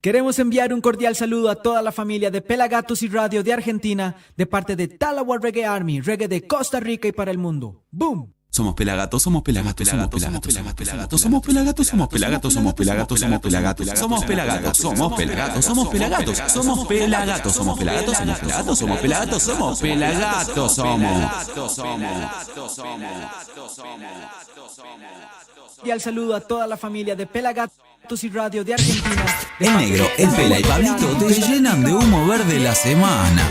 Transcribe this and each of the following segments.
Queremos enviar un cordial saludo a toda la familia de PelaGatos y Radio de Argentina, de parte de Talawar Reggae Army, reggae de Costa Rica y para el mundo. ¡Boom! Somos PelaGatos, somos PelaGatos, somos PelaGatos, somos PelaGatos, somos PelaGatos, somos PelaGatos, somos PelaGatos, somos PelaGatos, somos PelaGatos, somos PelaGatos, somos PelaGatos, somos PelaGatos, somos PelaGatos, somos PelaGatos, somos PelaGatos, somos PelaGatos, somos. Y al saludo a toda la familia de PelaGatos y Radio de Argentina. El negro, el Pela y Pablito te llenan de humo verde la semana.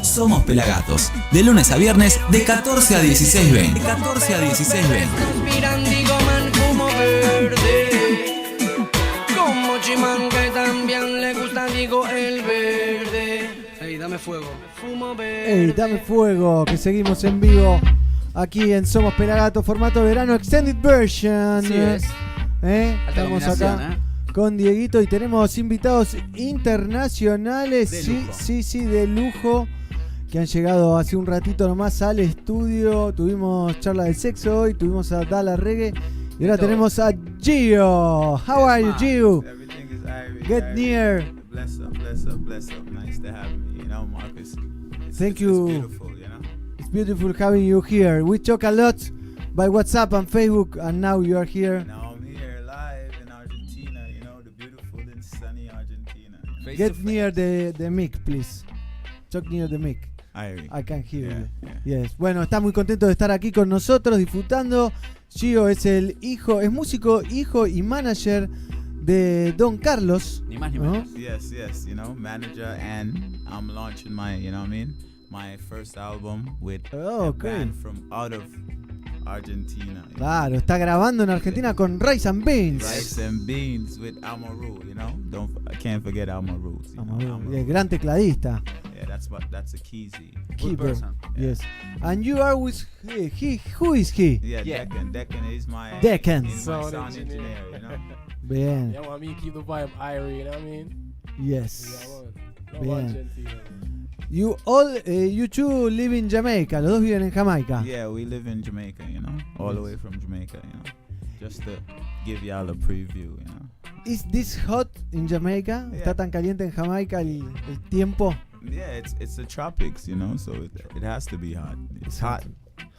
Somos PelaGatos, de lunes a viernes de 14 a 16:20. De 14 a 16:20. Respiran, digo, man, fumo verde. Como Chimán que también le gusta, digo, el verde. Ey, dame fuego. Fumo verde. Ey, dame fuego, que seguimos en vivo aquí en Somos PelaGatos, formato verano extended version. Así es. Estamos acá con Dieguito y tenemos invitados internacionales, de lujo, que han llegado hace un ratito nomás al estudio. Tuvimos charla del sexo hoy, tuvimos a Dala Reggae y ahora tenemos a Geo. How are you, Geo? Everything is Irish. Get near. Bless up, bless up, bless up. Nice to have me, Marcus. Thank you. It's beautiful, It's beautiful having you here. We talk a lot by WhatsApp and Facebook, and now you are here. Now I'm here live in Argentina, the beautiful and sunny Argentina. Get near the mic, please. Talk near the mic. Irie. I can hear you. Yeah. Yes. Bueno, está muy contento de estar aquí con nosotros disfrutando. Gio es el hijo, es músico, hijo y manager de Don Carlos. Ni más ni ¿no? menos. Yes, manager, and I'm launching my, my first album with a band from out of Argentina. Claro, está grabando en Argentina con Rice and Beans. Rice and Beans with Amaru, I can't forget Amaru. Amaru, el gran tecladista. Yeah, that's a keysy. Keeper. Yeah. Yes. And you are with he. Who is he? Yeah, Yeah. Deccan is my Deccan. sound engineer, Bien. Yeah, I mean, keep the vibe Irie, you know what I mean? Yes. No Bien. Argentina. You two live in Jamaica. Los dos viven en Jamaica. Yeah, we live in Jamaica, all the way from Jamaica, just to give y'all a preview, Is this hot in Jamaica? Yeah. ¿Está tan caliente en Jamaica el tiempo? Yeah, it's the tropics, so it has to be hot. It's hot.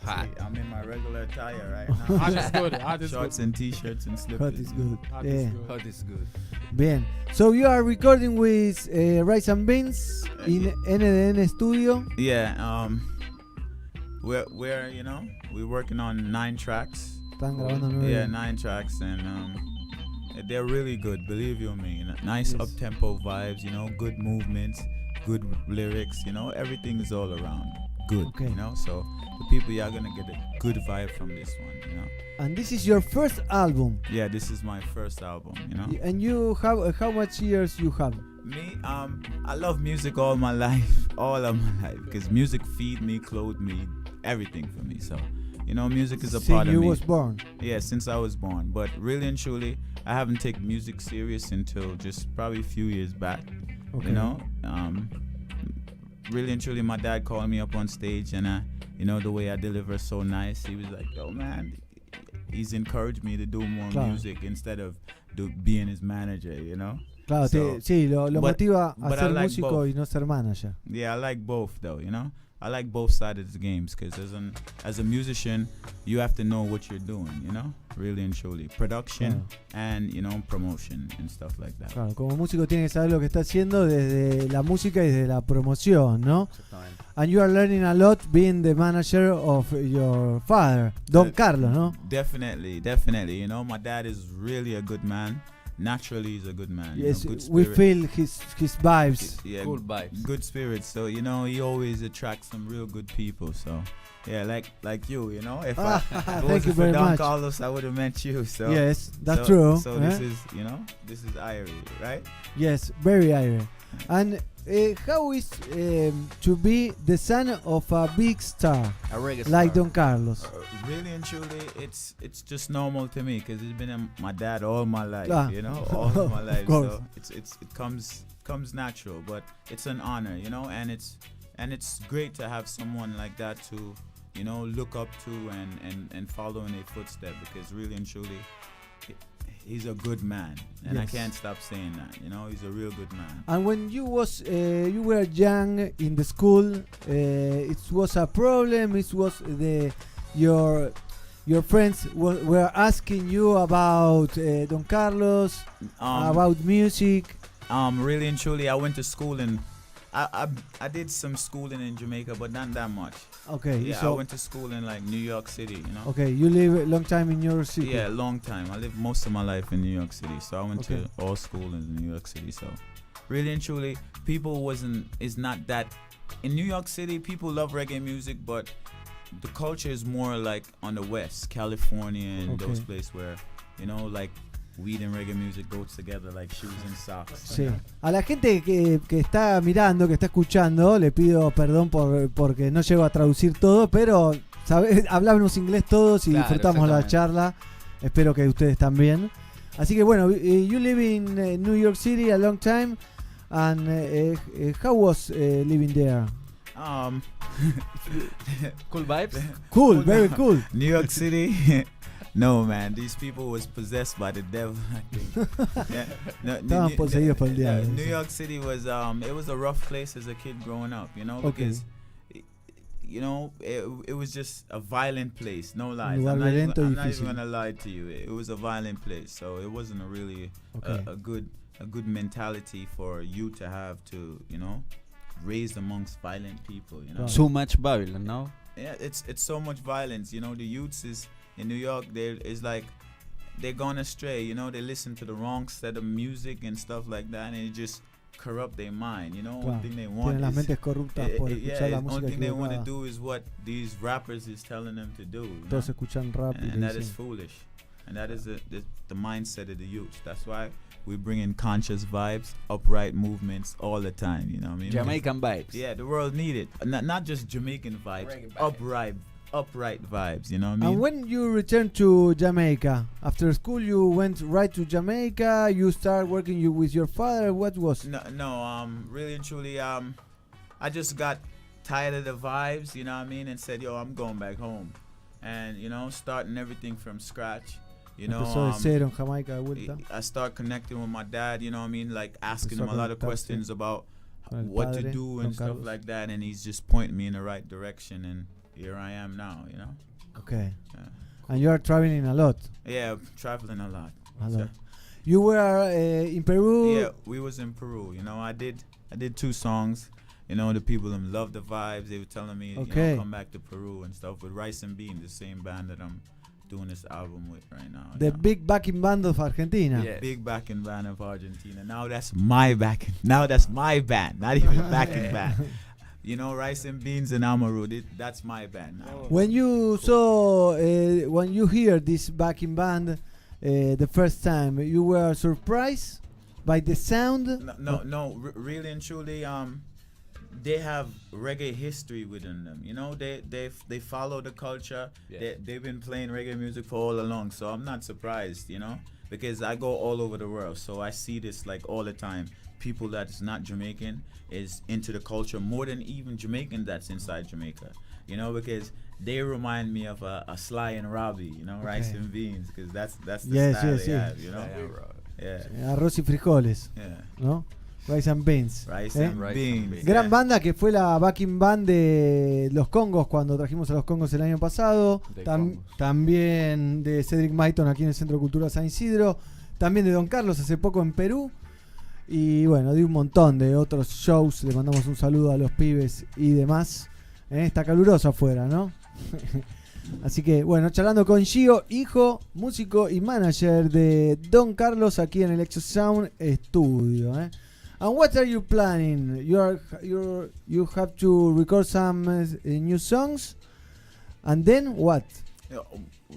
I'm in my regular attire right now. Hot is good. Hot is Shorts good. and t-shirts and slippers. Hot is good. Hot Yeah. is good. Hot is good. Bien. So you are recording with Rice and Beans in NDN Studio. Yeah, we're we're working on 9 tracks. Están grabando 9. Yeah, 9 tracks, and they're really good, believe you me. Nice Yes. up-tempo vibes, good movements, good lyrics, everything is all around good, Okay. So the people, y'all gonna get a good vibe from this one, And this is your first album. Yeah, this is my first album, And you have how much years you have? Me, I love music all of my life, because music feed me, clothe me, everything for me. So, music is a Since part of you me. was born. Yeah, since I was born. But really and truly, I haven't taken music serious until just probably a few years back. Okay. Really and truly, my dad called me up on stage, and the way I deliver is so nice. He was like, "Oh man," he's encouraged me to do more Claro. music instead of being his manager. Claro, So, sí, lo but- motiva a but I ser like músico both. y no ser manager. Yeah, I like both though. I like both sides of the games, because as a musician, you have to know what you're doing. Really and truly, production and promotion and stuff like that. Claro, como músico tiene que saber lo que está haciendo desde la música y desde la promoción, ¿no? Exactamente. And you are learning a lot being the manager of your father, Don Carlos, ¿no? Definitely. My dad is really a good man. Naturally, he's a good man. Yes, good we spirit. feel his vibes. Yeah, Cool vibes. good spirits. So he always attracts some real good people. So yeah, like you, If I Thank you for very Don much. Carlos, I would have met you. So Yes, that's so, true. So this is Irie, right? Yes, very Irish. And how is to be the son of a big star A reggae like star. Don Carlos? Really and truly, it's just normal to me, because it's been my dad all my life, Ah. all of my life. course. So it comes natural, but it's an honor, and it's great to have someone like that to look up to and follow in their footsteps, because really and truly, he's a good man, and I Yes. can't stop saying that. You know, he's a real good man. And when you were young in the school, it was a problem. It was your friends were asking you about Don Carlos, about music. Really and truly, I went to school and I did some schooling in Jamaica, but not that much. Okay, Yeah, so I went to school in like New York City, you know. okay, you live a long time in New York City. Yeah, a long time. I lived most of my life in New York City, so I went Okay. to all school in New York City. So, really and truly, people is not that. In New York City, people love reggae music, but the culture is more like on the West, California, and Okay. those places where, you know, like weed and reggae music goes together like shoes and socks. Sí. A la gente que está mirando, que está escuchando, le pido perdón porque no llego a traducir todo, pero hablamos inglés todos y Claro, disfrutamos la exactamente. charla. Espero que ustedes también. Así que bueno, you live in New York City a long time, and how was living there? Cool vibes. Cool, very cool. New York City. No, man, these people was possessed by the devil, I think. Yeah, Estaban poseídos por el diablo. New York City was it was a rough place as a kid growing up, you know, Okay. because you know it was just a violent place, no lies. lugar I'm not violento y even difícil. gonna lie to you. It was a violent place, so it wasn't a really Okay. a good mentality for you to have to, you know, raised amongst violent people, you know. Right. Too much Babylon, no? Yeah, it's so much violence. You know, the youths is in New York. It's like they're gone astray. You know, they listen to the wrong set of music and stuff like that, and it just corrupt their mind. You know, Claro. one thing they Tienen want las is mentes corruptas por escuchar la only música thing they want to equivocada. do is what these rappers is telling them to do. You know? Todos escuchan rap y And le that is dicen, foolish, and that is the mindset of the youth. That's why we bring in conscious vibes, upright movements all the time. You know what I mean? Jamaican vibes. Yeah, the world need it. Not just Jamaican vibes, Reggae vibes. upright vibes. You know what I mean? And when you returned to Jamaica, after school you went right to Jamaica, you start working with your father, what was? No, really and truly, I just got tired of the vibes, you know what I mean, and said, yo, I'm going back home, and you know, starting everything from scratch. You know, Empezó de cero en Jamaica de vuelta. I start connecting with my dad, you know what I mean, like asking Empezó him a a lot of conectarse questions about con el what to padre, do Don and stuff Carlos. like that, and he's just pointing me in the right direction, and here I am now, you know. Okay. Yeah. And you are traveling a lot. Yeah, traveling a lot. A So- lot. You were in Peru. Yeah, we was in Peru. You know, I did 2 songs. You know, the people them love the vibes. They were telling me, Okay. you know, come back to Peru and stuff with Rice and Beans, the same band that I'm doing this album with right now. The you know. big backing band of Argentina. Yeah. Big backing band of Argentina. Now that's my backing. Now that's my band, not even backing band. You know, Rice and Beans and Amaru. That's my band now. When you saw, when you hear this backing band the first time, you were surprised by the sound? No. Really and truly, they have reggae history within them. You know, they follow the culture. Yeah. They've been playing reggae music for all along. So I'm not surprised, you know, because I go all over the world. So I see this like all the time. People that's not Jamaican is into the culture more than even Jamaican that's inside Jamaica. You know, because they remind me of a Sly and Robbie, you know, Rice and Beans, because that's the Yes, style yes, they yes. have, you know. Yeah. Arroz y frijoles, Yeah. ¿no? Rice and Beans. Rice ¿eh? and Beans. Gran yeah. banda que fue la backing band de los Congos cuando trajimos a los Congos el año pasado. De Congos. También de Cedric Maiton aquí en el Centro de Cultura San Isidro. También de Don Carlos hace poco en Perú. Y bueno, de un montón de otros shows. Le mandamos un saludo a los pibes y demás. Está caluroso afuera, ¿no? Así que bueno, charlando con Geo, hijo, músico y manager de Don Carlos aquí en el Exo Sound Studio. And what are you planning? You have to record some new songs, and then what?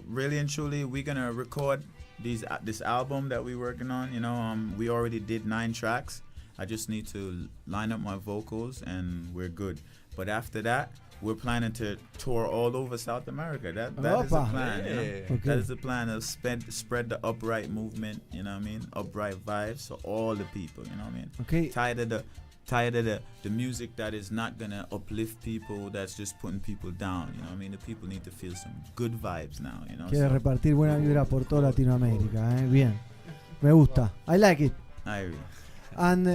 Really and truly, we're gonna record this album that we're working on. You know, we already did 9 tracks. I just need to line up my vocals, and we're good. But after that, we're planning to tour all over South America. That is the Opa. plan. You know? Yeah. Okay. That is the plan of spread the upright movement. You know what I mean? Upright vibes to all the people. You know what I mean? Okay. Tired of the music that is not gonna uplift people, that's just putting people down. You know what I mean? The people need to feel some good vibes now. You know. Quiere So, repartir buena vibra por toda Latinoamérica, ¿eh? Bien. Me gusta. I like it. Irie. And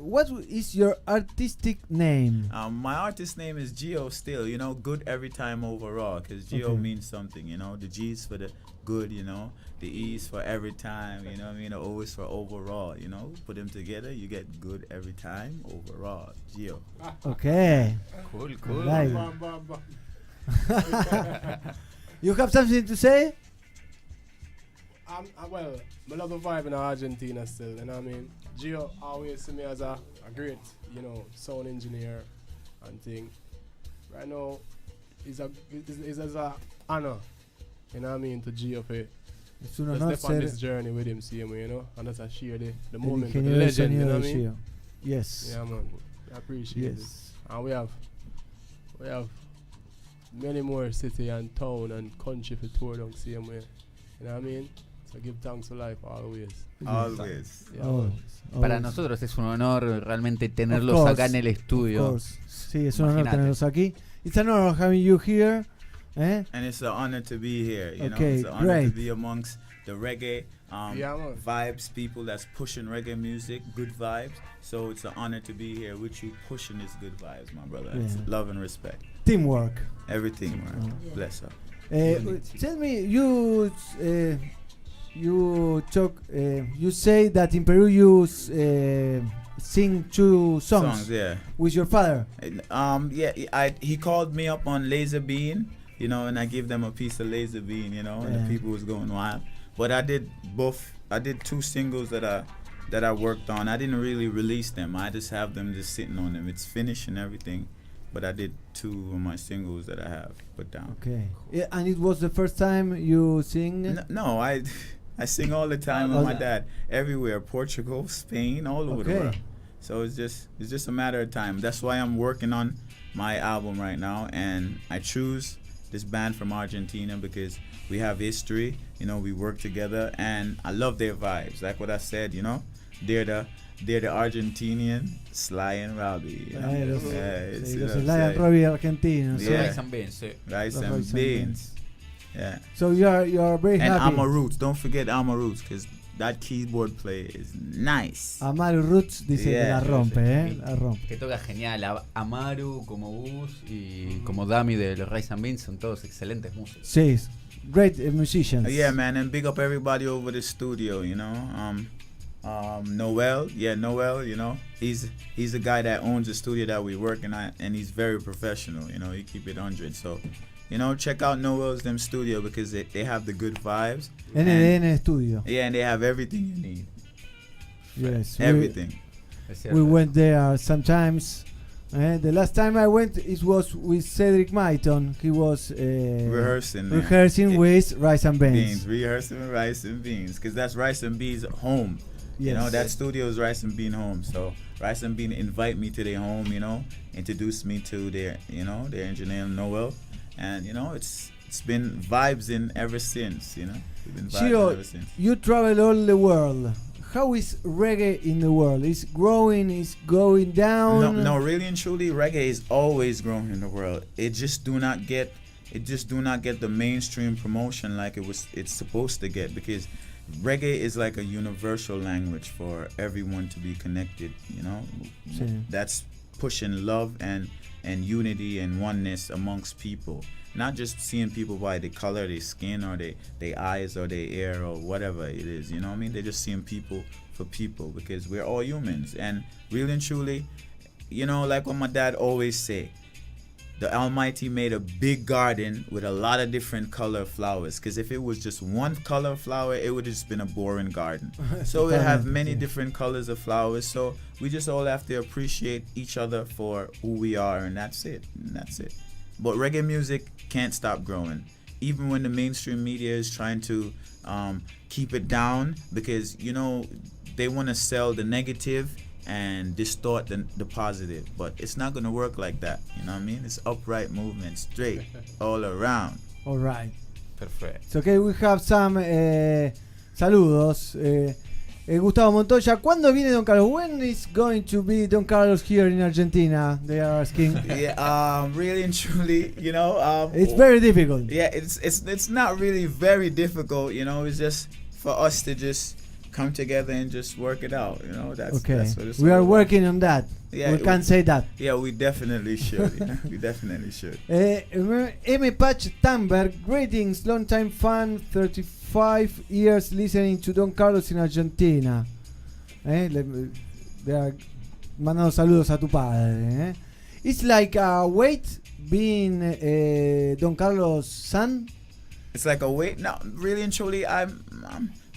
what is your artistic name? My artist name is Geo still, you know, good every time overall, because Geo Okay. means something, you know. The G's for the good, you know. The E's for every time, you know what I mean? The O is for overall, you know. Put them together, you get good every time overall. Geo. Okay. Cool, I like it. Bam, bam, bam. You have something to say? Well, I love the vibe in Argentina still, you know what I mean? Gio always see me as a great, you know, sound engineer and thing. Right now, it's as a honor, you know what I mean, to Gio for Es un to honor step on ser this journey with him, see him, you know, and that's a share the el moment with the ingeniero de legend, you sonido know de what I mean? Geo. Yes. Yeah, man, I appreciate it. Yes. And we have many more city and town and country for tour down same way. You know what I mean? So give thanks for life always. Always. Yeah, Always, man. Para always. nosotros es un honor realmente Of tenerlos course, acá en el of estudio. course. Sí, es un honor Imagínate. tenerlos aquí. It's an honor having you here. Eh? And it's an honor to be here, you know. Okay, It's an honor great. to be amongst the reggae Yeah, man. vibes, people that's pushing reggae music, good vibes. So it's an honor to be here with you, pushing these good vibes, my brother. It's Yeah. love and respect. Teamwork. Everything, man. Bless up. Tell me, you talk. You say that in Peru you sing 2 songs Yeah. with your father. He called me up on Laser Bean, you know, and I gave them a piece of Laser Bean, you know, and Yeah. the people was going wild. But I did both. I did 2 singles that I worked on. I didn't really release them. I just have them just sitting on them. It's finished and everything. But I did 2 of my singles that I have put down. Okay. Yeah, and it was the first time you sing. No, I sing all the time Oh, with my yeah. dad, everywhere, Portugal, Spain, all over the Okay. world. So it's just a matter of time. That's why I'm working on my album right now, and I choose this band from Argentina because we have history. You know, we work together, and I love their vibes. Like what I said, you know, they're the Argentinian Sly and Robbie. You know? Los, it's, sí, you los know what I'm Sly and saying? Robbie argentinos. Yeah. Rice and Beans, sí. Rice Los and Rice and beans. Yeah. So you are very And happy. Alma Roots. Don't forget Alma Roots, because that keyboard player is nice. Amaru Roots dice que Yeah. la rompe, la rompe. Que toca genial. Amaru como Gus y como Dami de los Rice and Beans son todos excelentes músicos. Sí, great musicians. Yeah, man, and big up everybody over the studio, you know. Noel, you know, he's the guy that owns the studio that we working at, and he's very professional, you know. He keep it 100, so, you know, check out Noel's them studio because they have the good vibes. NDN Studio. Yeah, and they have everything you need. Yes, Everything. Es We cierto. went there sometimes. The last time I went, it was with Cedric Maiton. He was Rehearsing with Rice and Beans. beans, rehearsing with Rice and Beans, because that's Rice and Beans home. You know, Yes. that studio is Rice and Bean home. So Rice and Bean invite me to their home, you know, introduce me to their, you know, their engineer Noel, and you know, it's been vibes in ever since, you know. We've been vibing Gio, ever since. you travel all the world. How is reggae in the world? Is growing? Is going down? No, really and truly, reggae is always growing in the world. It just do not get the mainstream promotion like it's supposed to get, because reggae is like a universal language for everyone to be connected, you know. Sí. That's pushing love and unity and oneness amongst people, not just seeing people by the color of their skin or their eyes or their hair or whatever it is, you know what I mean. They're just seeing people for people, because we're all humans. And really and truly, you know, like what my dad always say, the Almighty made a big garden with a lot of different color flowers, because if it was just one color flower, it would have just been a boring garden. So we have many different colors of flowers, so we just all have to appreciate each other for who we are, and that's it. But reggae music can't stop growing, even when the mainstream media is trying to keep it down, because, you know, they want to sell the negative and distort the positive, but it's not going to work like that, you know what I mean. It's upright movement, straight all around. All right. Perfecto. So, okay, we have some saludos. Gustavo Montoya, ¿cuándo viene Don Carlos? When is going to be Don Carlos here in Argentina? They are asking. Yeah, really and truly, you know, It's very difficult. yeah, it's not really very difficult, you know. It's just for us to just come together and just work it out. You know, that's Okay. that's what it's We all are about. working on that. Yeah, We can't say that. Yeah, we definitely should. You know? We definitely should. M. Patch Tamberg, greetings, long time fan, 35 years listening to Don Carlos in Argentina. Mandando saludos a tu padre. It's like a weight being Don Carlos' son. It's like a weight. No, really and truly, I'm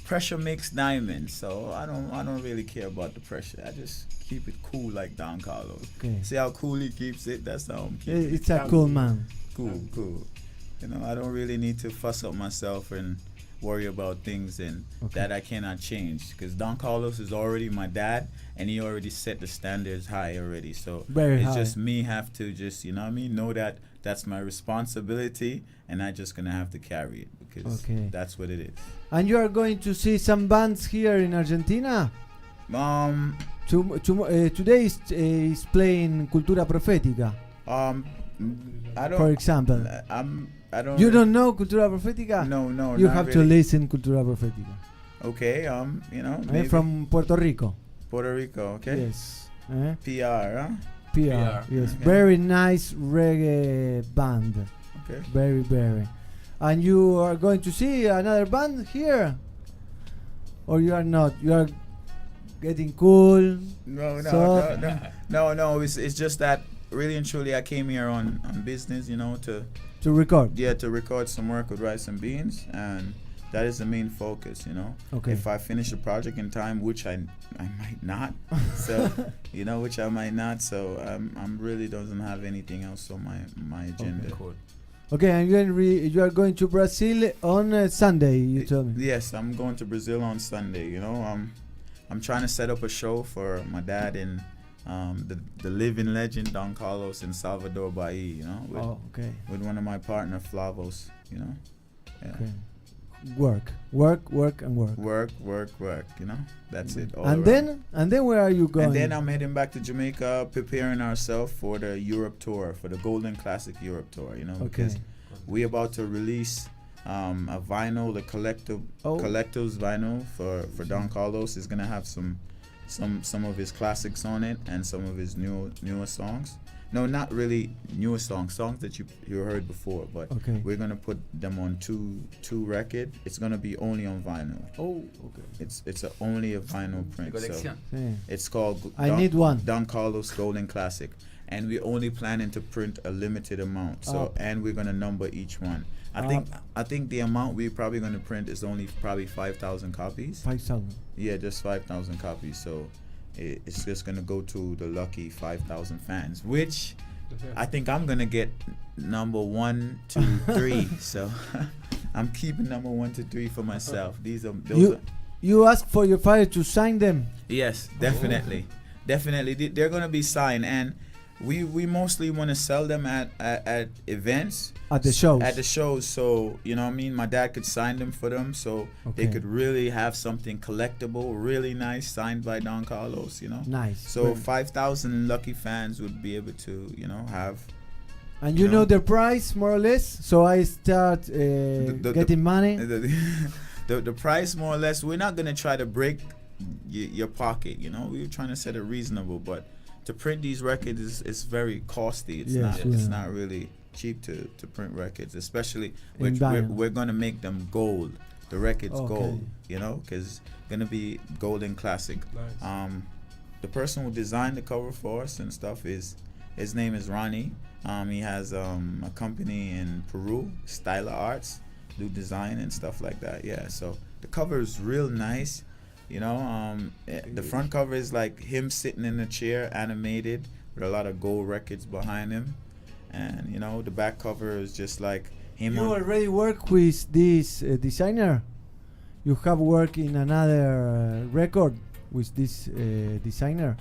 pressure makes diamonds. So I don't really care about the pressure. I just keep it cool like Don Carlos. Okay. See how cool he keeps it? That's how I'm keeping it. It's a cool man. Cool. You know, I don't really need to fuss up myself and worry about things that I cannot change. Because Don Carlos is already my dad, and he already set the standards high already. So Very it's high. just me have to just, you know what I mean, know that that's my responsibility, and I just gonna have to carry it because that's what it is. And you are going to see some bands here in Argentina? Today is playing Cultura Profética. I don't. For example. I don't. You don't know Cultura Profética? No. You not have really. to listen Cultura Profética. Okay. You know. Maybe. From Puerto Rico. Puerto Rico. Okay. Yes. PR. Huh? PR. Yes. Okay. Very nice reggae band. Okay. Very. And you are going to see another band here? Or you are not? You are getting cool? No. It's just that really and truly I came here on business, you know, to record. Yeah, to record some work with Rice and Beans, and that is the main focus, you know. Okay. If I finish the project in time, which I might not, so you know, which I might not, so I'm really doesn't have anything else on my agenda. Okay, cool. Okay, and you are going to Brazil on Sunday, you told me. Yes, I'm going to Brazil on Sunday, you know. I'm trying to set up a show for my dad and the living legend Don Carlos in Salvador Bahia, you know, with one of my partner Flavos, you know. Yeah. Okay. Work, you know. That's it. All and around. then where are you going? And then I'm heading back to Jamaica, preparing ourselves for the Europe tour, for the Golden Classic Europe tour, you know, because we're about to release a vinyl, the collector's vinyl for Don Carlos. Is gonna have some of his classics on it and some of his newer songs. No, not really newer songs that you heard before, but we're gonna put them on two record. It's gonna be only on vinyl. Oh, okay. It's only a vinyl print. So it's called I need one. Don Carlos Golden Classic, and we're only planning to print a limited amount. So and we're gonna number each one. I think the amount we're probably gonna print is only probably 5,000 copies. 5,000. Yeah, just 5,000 copies. So it's just gonna go to the lucky 5,000 fans, which I think I'm gonna get number 1, 2, 3. So I'm keeping number 1 to 3 for myself. You ask for your father to sign them? Yes, definitely. They're gonna be signed, and we mostly want to sell them at events, at the shows. So you know what I mean, my dad could sign them for them, so they could really have something collectible, really nice, signed by Don Carlos, you know. Nice. So 5,000 lucky fans would be able to, you know, have. And you know the price more or less, so I start getting money. The price more or less, we're not gonna try to break your pocket, you know. We're trying to set it reasonable, but to print these records is very costly. It's not really cheap to print records, especially we're gonna make them gold. The records gold, you know, because it's gonna be golden classic. Nice. The person who designed the cover for us and stuff his name is Ronnie. He has a company in Peru, Styla Arts, do design and stuff like that. Yeah, so the cover is real nice. You know, the front cover is like him sitting in a chair, animated, with a lot of gold records behind him, and you know, the back cover is just like him. You already work with this designer? You have worked in another record with this designer?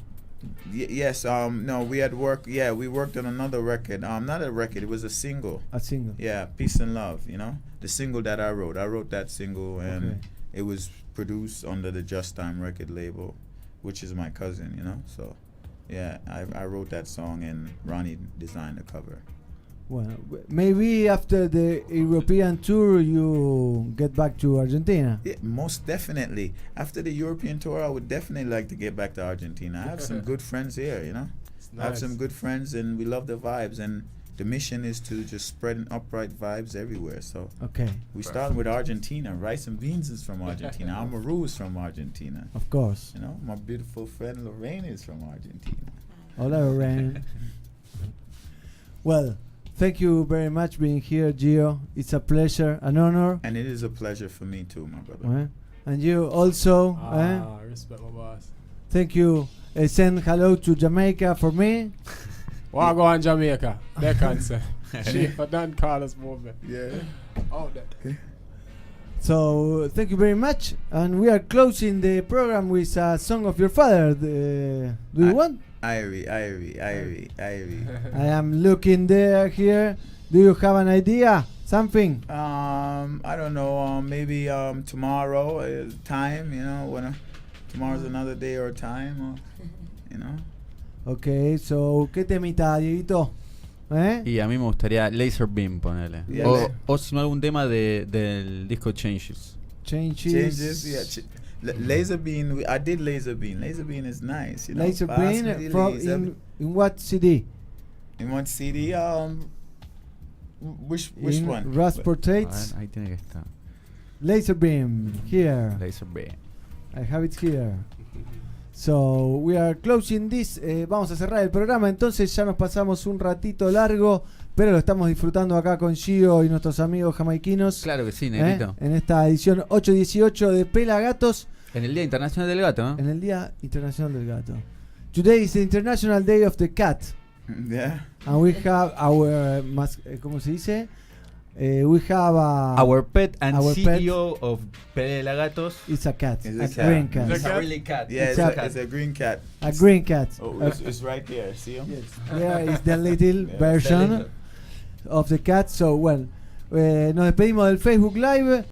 Yes. No, we had worked. Yeah, we worked on another record. Not a record. It was a single. A single. Yeah, Peace and Love. You know, the single that I wrote. I wrote that single, and it was produced under the Just Time record label, which is my cousin, you know. So yeah, I wrote that song and Ronnie designed the cover. Well, maybe after the European tour, you get back to Argentina. Yeah, most definitely. After the European tour, I would definitely like to get back to Argentina. I have some good friends here, you know. Nice. I have some good friends, and we love the vibes. And the mission is to just spread upright vibes everywhere. So Okay, we start with Argentina. Rice and Beans is from Argentina. Amaru is from Argentina. of course. You know, my beautiful friend Lorraine is from Argentina. Hola, Lorraine. Well, thank you very much being here, Geo. It's a pleasure, an honor. And it is a pleasure for me too, my brother. And you also. Respect my boss. Thank you. Send hello to Jamaica for me. Why go on Jamaica? They can't say. She don't call us movement. Yeah. Out there. So thank you very much, and we are closing the program with a song of your father. Do you want? Irie. I am looking there here. Do you have an idea? Something? I don't know. Maybe tomorrow time. You know, when tomorrow's another day or time. Or, you know. Okay, so ¿qué temita, Dieguito? Y a mí me gustaría Laser Beam, ponele. Yeah. O si no, algún tema del disco Changes. Changes. Yeah. Laser Bean. I did Laser Bean. Laser Bean is nice. You know. Laser Bean Basmati from Laser in what CD? In what CD? Which one? Rust A Portraits. ver, ahí tiene que estar. Laser Beam here. Laser Beam. I have it here. So we are closing this. Vamos a cerrar el programa. Entonces ya nos pasamos un ratito largo, pero lo estamos disfrutando acá con Gio y nuestros amigos jamaiquinos. Claro que sí, negrito. En esta edición 818 de PelaGatos. En el Día Internacional del Gato, ¿no? En el Día Internacional del Gato. Today is the International Day of the Cat. Yeah. And we have our ¿cómo se dice? We have Our pet and our CEO of PelaGatos. It's a cat. It's A a green cat. cat. It's a really cat. Yeah, It's it's a green cat. A green cat. Oh, it's right there. See him? Yes. There is the little Yeah. version of the cat. So, well, nos despedimos del Facebook Live.